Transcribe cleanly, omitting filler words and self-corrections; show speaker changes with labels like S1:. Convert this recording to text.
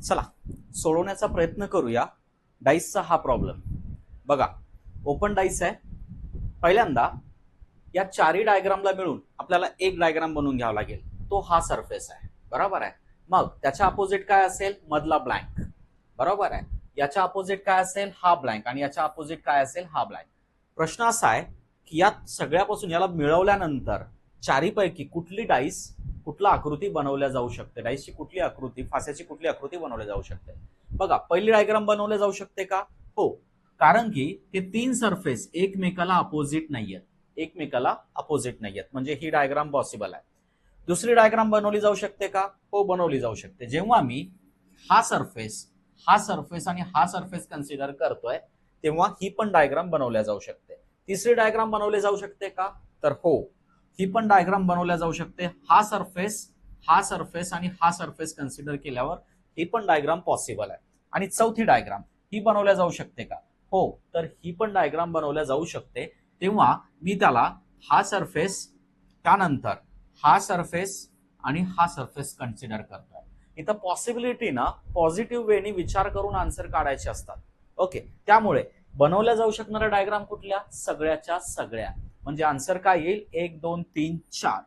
S1: चला सोडवण्याचा प्रयत्न करूया डाईसचा हा प्रॉब्लेम. बघा, ओपन डाईस आहे. पहिल्यांदा या चारही डायग्रामला मिळून आपल्याला एक डायग्राम बनवून घ्यावा लागेल. तो हा सरफेस आहे, बरोबर आहे. मग त्याच्या अपोजिट काय असेल? मधला ब्लँक, बरोबर आहे. याच्या अपोजिट काय असेल? हा ब्लँक. आणि याच्या अपोजिट काय असेल? हा ब्लँक. प्रश्न असा आहे की या सगळ्यापासून याला मिळवल्यानंतर चारीपैकी कुठली डाईस, कुठला आकृती बनवल्या जाऊ शकते? डाईसची कुठली आकृती, फास्याची कुठली आकृती बनवली जाऊ शकते? बघा, पहिली डायग्राम बनवले जाऊ शकते का? हो, कारण की ते तीन सरफेस एकमेकाला अपोजिट नाहीयेत, एकमेकाला अपोजिट नाहीयेत, म्हणजे ही डायग्राम पॉसिबल आहे. दुसरी डायग्राम बनवली जाऊ शकते का? हो, बनवली जाऊ शकते. जेव्हा मी हा सरफेस आणि हा सरफेस कन्सिडर करतोय तेव्हा ही पण डायग्राम बनवल्या जाऊ शकते. तिसरी डायग्राम बनवली जाऊ शकते का? तर हो, ही पण डायग्राम बनवल्या जाऊ शकते. हा सरफेस आणि हा सरफेस कन्सिडर केल्यावर ही पण डायग्राम पॉसिबल आहे. आणि चौथी डायग्राम ही बनवल्या जाऊ शकते का? हो, तर ही पण डायग्राम बनवल्या जाऊ शकते. तेव्हा मी त्याला हा सरफेस, त्यानंतर हा सरफेस आणि हा सरफेस कन्सिडर करतोय. इथं पॉसिबिलिटी ना पॉझिटिव्ह वेने विचार करून आन्सर काढायचे असतात. ओके, त्यामुळे बनवल्या जाऊ शकणाऱ्या डायग्राम कुठल्या? सगळ्याच्या सगळ्या. म्हणजे आन्सर काय येईल? 1 2 3 4.